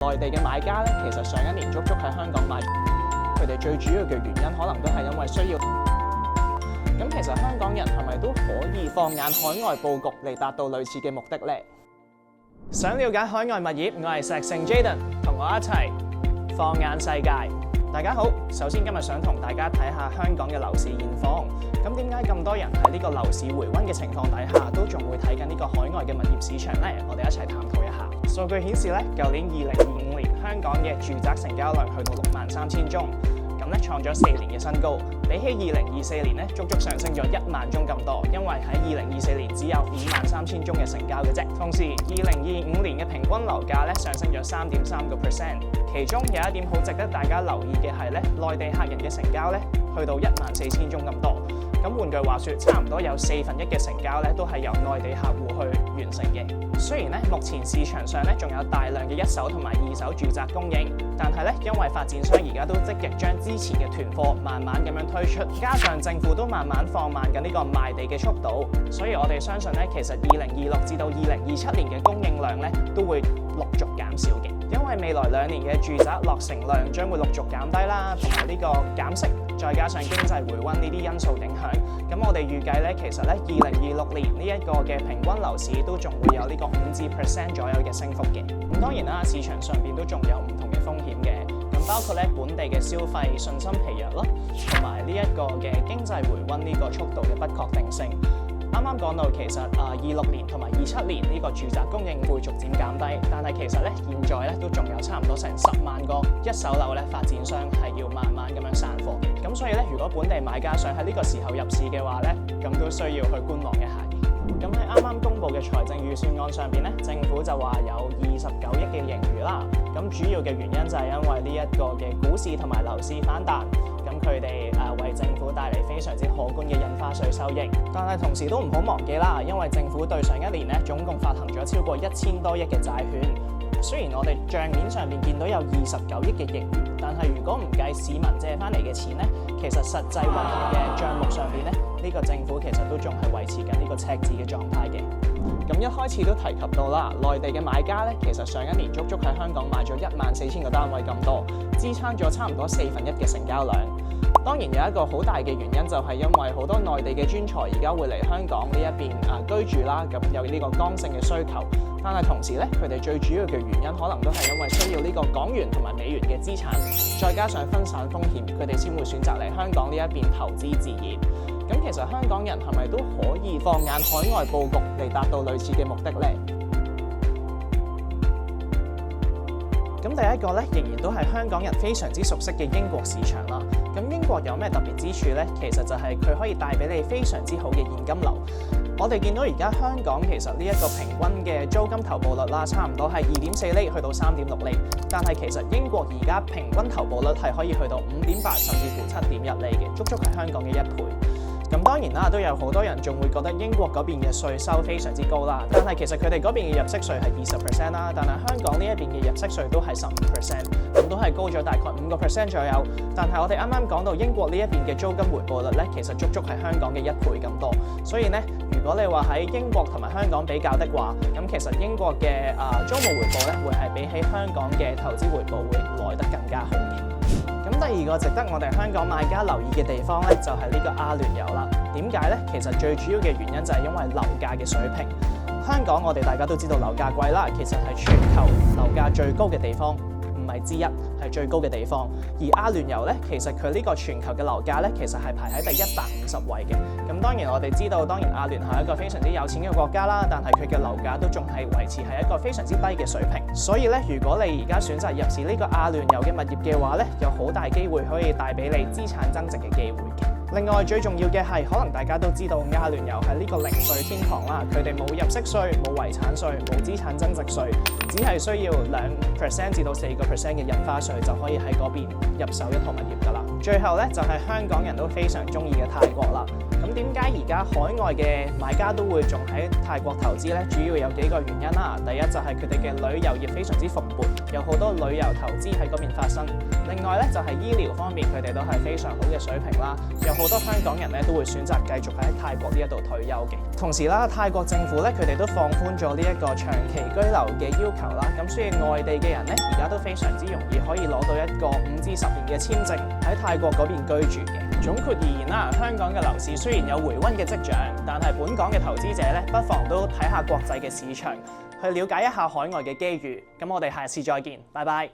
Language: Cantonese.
內地嘅買家咧，其實上一年足足喺香港買，佢哋最主要嘅原因可能都係因為需要。咁其實香港人係咪都可以放眼海外佈局嚟達到類似嘅目的呢？想了解海外物業，我係石聖 Jaden， 同我一齊放眼世界。大家好，首先今日想同大家睇下香港嘅樓市現況。咁點解咁多人喺呢個樓市回溫嘅情況底下，都仲會睇緊呢個海外嘅物業市場呢？我哋一齊探討一下。數據顯示咧，舊年2025年香港嘅住宅成交量去到63,000宗，咁咧創咗4年嘅新高，比起2024年咧足足上升咗1萬宗咁多。因為喺2024年只有53,000宗嘅成交嘅啫。同時，2025年嘅平均樓價咧上升咗3.3%。其中有一點好值得大家留意嘅係咧，內地客人嘅成交咧去到14,000宗咁多。咁換句話說，差唔多有1/4嘅成交咧都係由內地客戶去完成嘅。雖然咧目前市場上咧仲有大量嘅一手同埋二手住宅供應，但係咧因為發展商而家都積極將之前嘅囤貨慢慢咁樣推出，加上政府都慢慢放慢緊呢個賣地嘅速度，所以我哋相信咧其實2026至到2027年嘅供應量咧都會陸續減少嘅。因為未來2年嘅住宅落成量將會陸續減低啦，同埋呢個減息，再加上經濟回溫呢啲因素影響，咁我哋預計咧，其實咧2026年呢一個嘅平均樓市都仲會有呢個5%左右嘅升幅嘅。咁當然啦，市場上邊都仲有唔同嘅風險嘅，咁包括咧本地嘅消費信心疲弱咯，同埋呢一個嘅經濟回溫呢個速度嘅不確定性。啱啱講到，其實26年同埋27年呢個住宅供應會逐漸減低，但係其實咧現在咧都仲有差唔多成10萬個一手樓咧發展商係要慢慢咁樣散貨嘅。咁所以咧，如果本地買家想喺呢個時候入市嘅話咧，咁都需要去觀望一下嘅。咁喺啱啱公布嘅財政預算案上邊咧，政府就話有29億嘅盈餘啦。咁主要嘅原因就係因為呢一個嘅股市同埋樓市反彈。咁佢哋為政府帶嚟非常之可觀嘅印花稅收益，但係同時都唔好忘記啦，因為政府對上一年咧總共發行咗超過1000多億嘅債券。雖然我哋帳面上面見到有29億嘅盈餘，但係如果唔計市民借翻嚟嘅錢咧，其實實際運行嘅帳目上邊咧，呢個政府其實都仲係維持緊呢個赤字嘅狀態嘅。咁一開始都提及到啦，內地嘅買家咧，其實上一年足足喺香港買咗14,000個單位咁多，支撐咗差唔多1/4嘅成交量。當然有一個好大嘅原因就係因為好多內地嘅專才而家會嚟香港呢一邊居住啦，咁有呢個剛性嘅需求。但係同時咧，佢哋最主要嘅原因可能都係因為需要呢個港元同埋美元嘅資產，再加上分散風險，佢哋先會選擇嚟香港呢一邊投資置業。咁其實香港人係咪都可以放眼海外佈局嚟達到類似嘅目的呢？咁第一個咧，仍然都係香港人非常之熟悉嘅英國市場啦。咁英國有咩特別之處呢？其實就係佢可以帶俾你非常之好嘅現金流。我哋見到而家香港其實呢一個平均嘅租金投報率啦，差唔多係2.4厘去到3.6厘，但係其實英國而家平均投報率係可以去到5.8甚至乎7.1厘嘅，足足係香港嘅1倍。咁當然啦，都有好多人仲會覺得英國嗰邊嘅稅收非常之高啦，但係其實佢哋嗰邊嘅入息稅係20% 啦，但係香港呢一邊嘅入息稅都係15%，咁都係高咗大概5% 左右。但係我哋啱啱講到英國呢一邊嘅租金回報率咧，其實足足係香港嘅1倍咁多。所以咧，如果你話喺英國同埋香港比較的話，咁其實英國嘅租務回報咧，會係比起香港嘅投資回報會來得更加好嘅。咁第二個值得我哋香港買家留意嘅地方咧，就係呢個阿聯酋啦。點解咧？其實最主要嘅原因就係因為樓價嘅水平。香港我哋大家都知道樓價貴啦，其實係全球樓價最高嘅地方，唔係之一，係最高嘅地方。而阿聯酋咧，其實佢呢個全球嘅樓價咧，其實係排喺第150位嘅。咁當然我哋知道，當然阿聯酋係一個非常之有錢嘅國家啦，但係佢嘅樓價都仲係維持係一個非常之低嘅水平。所以咧，如果你而家選擇入市呢個阿聯酋嘅物業嘅話咧，有好大機會可以帶俾你資產增值嘅機會嘅。另外最重要嘅係，可能大家都知道阿聯酋係呢個零稅天堂啦，佢哋冇入息稅、冇遺產稅、冇資產增值稅，只係需要2% 至到4% 嘅印花稅就可以喺嗰邊入手一套物業㗎啦。最後咧就係香港人都非常中意嘅泰國啦。咁點解而家海外嘅買家都會仲喺泰國投資咧？主要有幾個原因啦。第一就係佢哋嘅旅遊業非常之蓬勃，有好多旅遊投資喺嗰邊發生。另外咧就係醫療方面，佢哋都係非常好嘅水平啦，有好好多香港人咧都會選擇繼續喺泰國呢一度退休嘅。同時啦，泰國政府咧佢哋都放寬咗呢一個長期居留嘅要求啦，咁所以外地嘅人咧而家都非常之容易可以攞到一個5至10年嘅簽證喺泰國嗰邊居住嘅。總括而言啦，香港嘅樓市雖然有回溫嘅跡象，但係本港嘅投資者咧不妨都睇下國際嘅市場，去了解一下海外嘅機遇。咁我哋下次再見，拜拜。